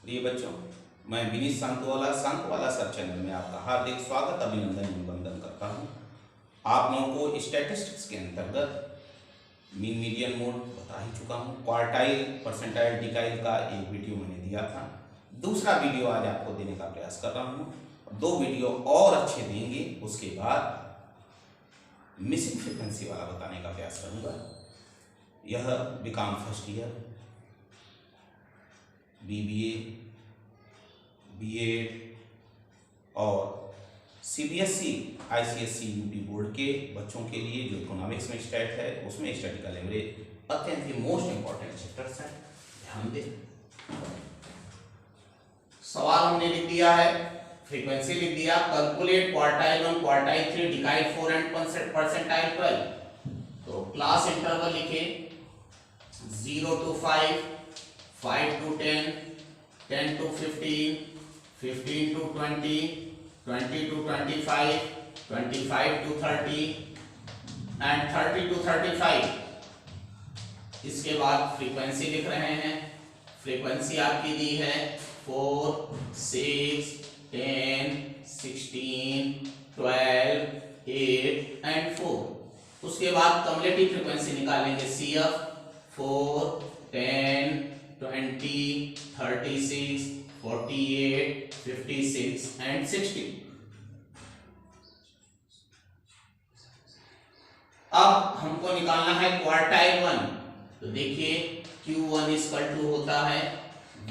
प्रिय बच्चों, मैं विनीत सांकोवाला सर चैनल में आपका हार्दिक स्वागत अभिनंदन एवं वंदन करता हूं। आप लोगों को स्टैटिस्टिक्स के अंतर्गत मीन मीडियन मोड बता ही चुका हूं। क्वार्टाइल, परसेंटाइल, डिकाइल का एक वीडियो मैंने दिया था। दूसरा वीडियो आज आपको देने का प्रयास कर रहा हूं। 2 वीडियो और अच्छे देंगे, उसके बाद मिसिंग फ्रीक्वेंसी वाला बताने का प्रयास करूंगा। यह BCom first year, BBA, BEd और CBSE, ICSE, UP बोर्ड के बच्चों के लिए जो इकोनॉमिक्स में स्टैट है उसमें स्टैटिकल एवरेज अत्यंत ही मोस्ट इंपॉर्टेंट चैप्टर्स हैं। ध्यान दें। सवाल हमने लिख दिया है, फ्रीक्वेंसी लिख दिया। Calculate quartile 1, quartile 3, डिकाइल 4 and percentile 12। तो क्लास इंटरवल लिखे 0 to 5, 5 to 10, 10 to 15, 15 to 20, 20 to 25, 25 to 30 and 30 to 35। इसके बाद फ्रीक्वेंसी लिख रहे हैं। फ्रीक्वेंसी आपकी दी है 4, 6, 10, 16, 12, 8 and 4। उसके बाद कम्युलेटिव फ्रीक्वेंसी निकालेंगे CF 4, 10, 20, 36, 48, 56 and 60। अब हमको निकालना है क्वार्टाइल 1। तो देखिए Q1 इक्वल टू होता है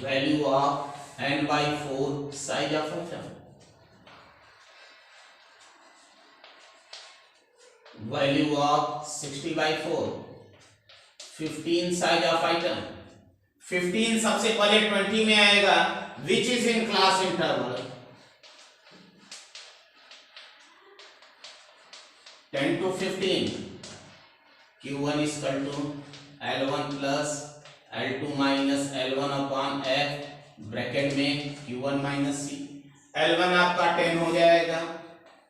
value of n/4 size of item, value of 60/4, 15 size of item. 15 सबसे पहले 20 में आएगा, which is in class interval 10 to 15। Q1 is equal to L1 plus L2 minus L1 upon F bracket में Q1 minus C। L1 आपका 10 हो जाएगा,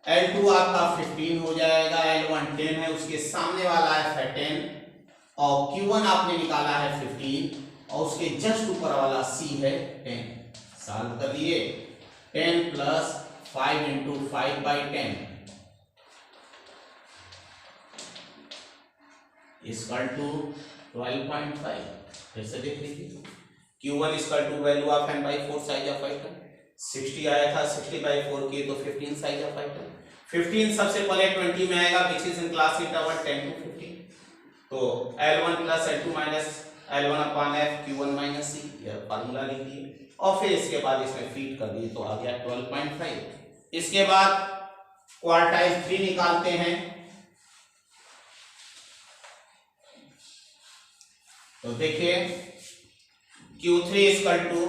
L2 आपका 15 हो जाएगा, L1 10 है, उसके सामने वाला F है 10 और Q1 आपने निकाला है 15 और उसके जस्ट ऊपर वाला C है 10। सॉल्व कर लिए। 10 plus 5 into 5/10 इक्वल टू 12.5। फिर से देख लीजिए। Q1 equal to value of n/4 size of item. 60 आया था, 60/4 की तो 15 साइज ऑफ आइटम। 15 सबसे पहले 20 में आएगा, which is in class interval 10 to 15। तो L1 plus L2 minus L1 upon F Q1 minus C, यह फार्मूला लिख दिए और फिर इसके बाद इसमें फीड कर दिए तो आ गया 12.5। इसके बाद क्वार्टाइल 3 निकालते हैं। तो देखिए Q3 equal to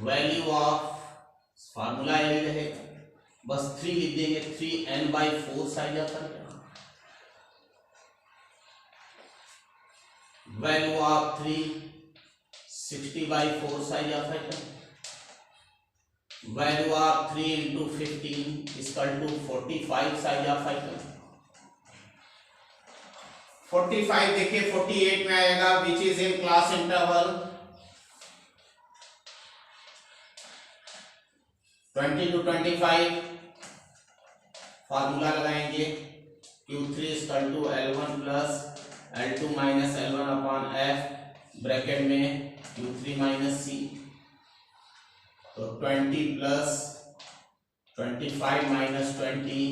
value of, formula यही रहेगा, बस 3 लिख देंगे, 3n/4 size of item, value of 3 60/4 size of item, value of 3 into 15 equal to 45 size of item. 45 देखिए 48 में आएगा, which is in class interval 20 to 25। Formula लगाएंगे Q3 equal to L1 plus L2 minus L1 upon F bracket में Q3 minus C। तो 20 plus 25 minus 20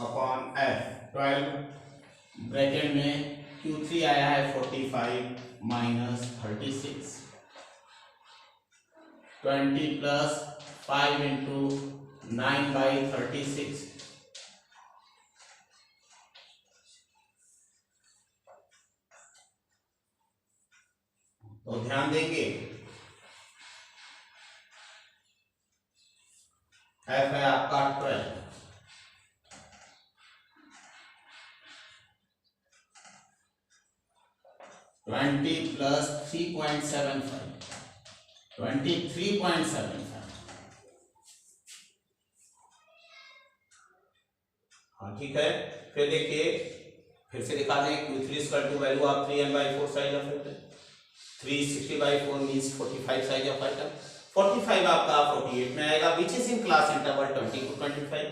upon F 12 bracket में Q3 आया है 45 minus 36। 20 plus 5 into 9/36। तो ध्यान देंगे F है आपका 12, 20 plus 3.75, 23.75। हाँ ठीक है। फिर देखिए, फिर से दिखा दें Q3 equal to value of 3n/4 size of item. 360/4 means 45 size of item. 45 आपका 48 में आएगा, which is in class interval 20 to 25।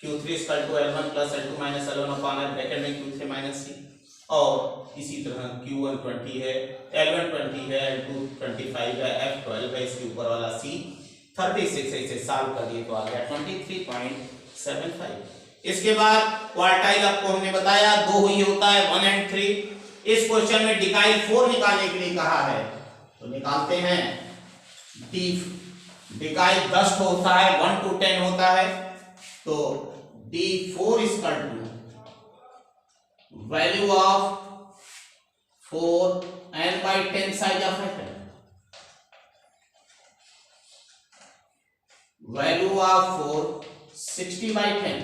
Q3 is equal to L1 plus L2 minus L1 upon L, bracket में Q3 minus C। और इसी तरह Q1 20 है, L1 20 है, L2 25 है, F 12 है, इसके ऊपर वाला C 36 है। इसे सॉल्व कर दिए तो आ गया 23.75। इसके बाद क्वार्टाइल आपको हमने बताया दो ही होता है, 1 and 3। इस क्वेश्चन में डिकाइल 4 निकालने के लिए कहा है, तो निकालते हैं। डिकाइल 10 होता है, 1 to 10 होता है, तो D4 is equal to value of 4 n by 10 size of item, value of 4 60 by 10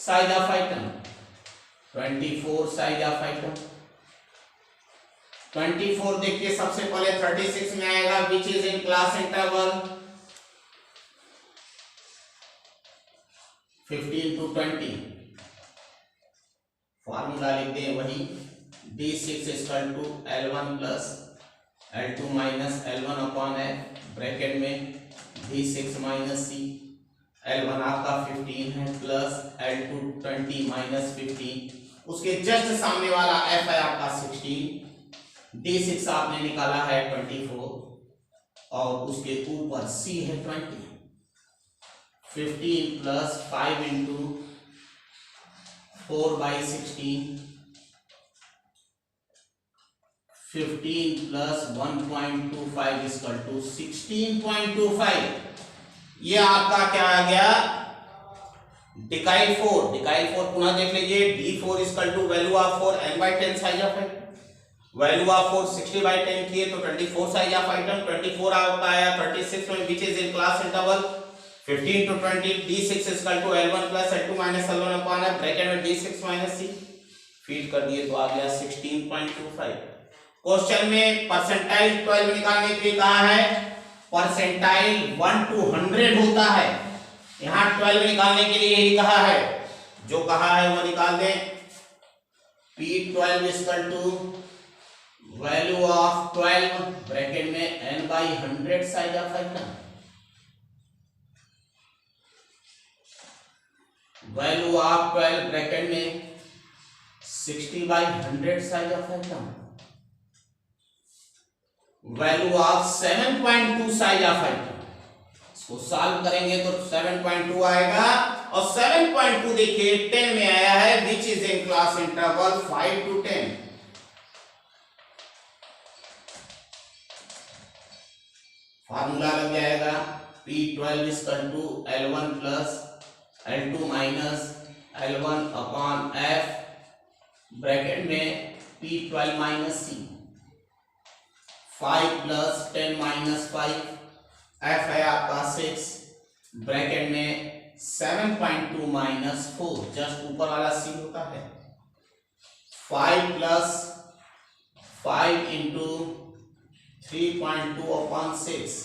size of item, 24 size of item। 24 देखिए सबसे पहले 36 में आएगा, which is in class interval 15 to 20। Formula लिख दें वही, D6 is equal to L1 plus L2 minus L1 upon F, bracket में D6 minus C। L1 आपका 15 है प्लस L2 20 minus 15, उसके जस्ट सामने वाला F है आपका 16, D6 आपने निकाला है 24 और उसके ऊपर C है 20। 15 plus 5 into 4 by 16, 15 plus 1.25 is equal to 16.25। ये आपका क्या आ गया, डिकाइल 4। डिकाइल 4 पुनः देख लीजिए, D4 is equal to value of 4 n by 10 size of item, value of 4 60 by 10 किए तो 24 साइज ऑफ आइटम। 24 आपका आया 36 में, विच is in class interval 15 to 20। D6 is equal to L1 plus L2 minus L1 upon F, bracket में D6 minus C, feed कर दिए तो आ गया 16.25। क्वेश्चन में परसेंटाइल 12 निकालने के लिए कहा है, परसेंटाइल 1 to 100 होता है, यहां 12 निकालने के लिए यही कहा है, जो कहा है वो निकाल दें। P12 is equal to value of 12 bracket में n by 100 size of item, value of 12 bracket में 60 by 100 size of item, value of 7.2 size of item. इसको सॉल्व करेंगे तो 7.2 आएगा, और 7.2 देखिए 10 में आया है, विच is in class interval 5 to 10। Formula लग जाएगा, P12 is equal to L1 plus L2 minus L1 upon F, bracket में P12 minus C, 5 plus 10 minus 5, F है आपका 6, ब्रैकेट में 7.2 minus 4, जस्ट ऊपर वाला C होता है। 5 plus 5 into 3.2 upon 6,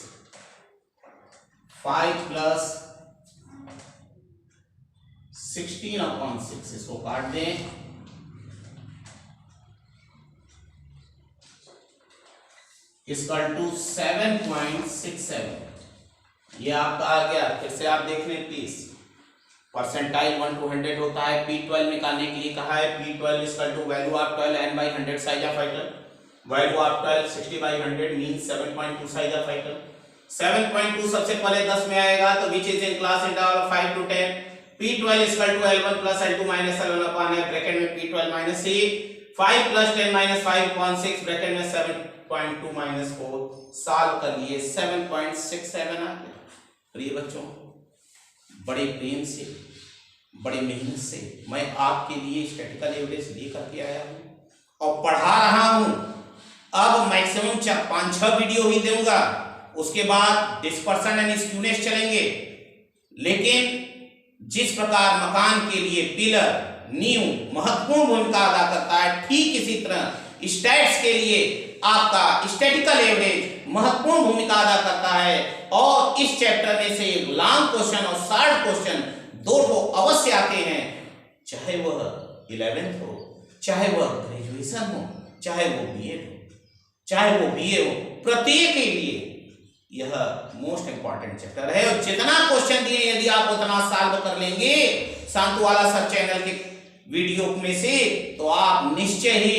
5 plus 16 upon 6, इसको काट दें, इक्वल टू 7.67। ये आपका आ गया। फिर से आप देख लें प्लीज, परसेंटाइल 1 to 100 होता है, P12 निकालने के लिए कहा है, P12 equal to value of 12 n by 100 size of item, value of 12 60 by 100 means 7.2 size of item. 7.2 सबसे पहले 10 में आएगा, तो which is in class interval 5 to 10। P12 equal to L1 plus L2 minus L1 upon F, bracket में P12 minus C, 5 plus 10 minus 5 upon 6, bracket में 7.2 minus 4, solve कर लिए 7.67 आ गया। प्रिय बच्चों, बड़े प्रेम से, बड़े मेहनत से मैं आपके लिए स्टैटिकल एविडेंस लेकर के आया हूं और पढ़ा रहा हूं। अब मैक्सिमम 5-6 वीडियो ही दूंगा, उसके बाद डिस्पर्सन एंड स्क्यूनेस चलेंगे। लेकिन जिस प्रकार मकान के लिए पिलर नींव महत्वपूर्ण भूमिका अदा करता है, ठीक इसी तरह स्टैट्स के लिए आपका स्टैटिकल एवरेज महत्वपूर्ण भूमिका अदा करता है। और इस चैप्टर में से लॉन्ग क्वेश्चन और शॉर्ट क्वेश्चन 2 ठो अवश्य आते हैं, चाहे वह 11th हो, चाहे वह ग्रेजुएशन हो, चाहे वो बीएड हो, चाहे वो बीए हो, प्रत्येक के लिए यह मोस्ट इंपॉर्टेंट चैप्टर है। और जितना क्वेश्चन दिए यदि आप उतना सॉल्व कर लेंगे शांतुवाला सर चैनल के वीडियो में से, तो आप निश्चय ही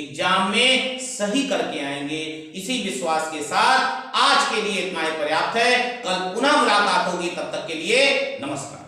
एग्जाम में सही करके आएंगे। इसी विश्वास के साथ आज के लिए इतना ही पर्याप्त है। कल पुनः मुलाकात होगी, तब तक के लिए नमस्कार।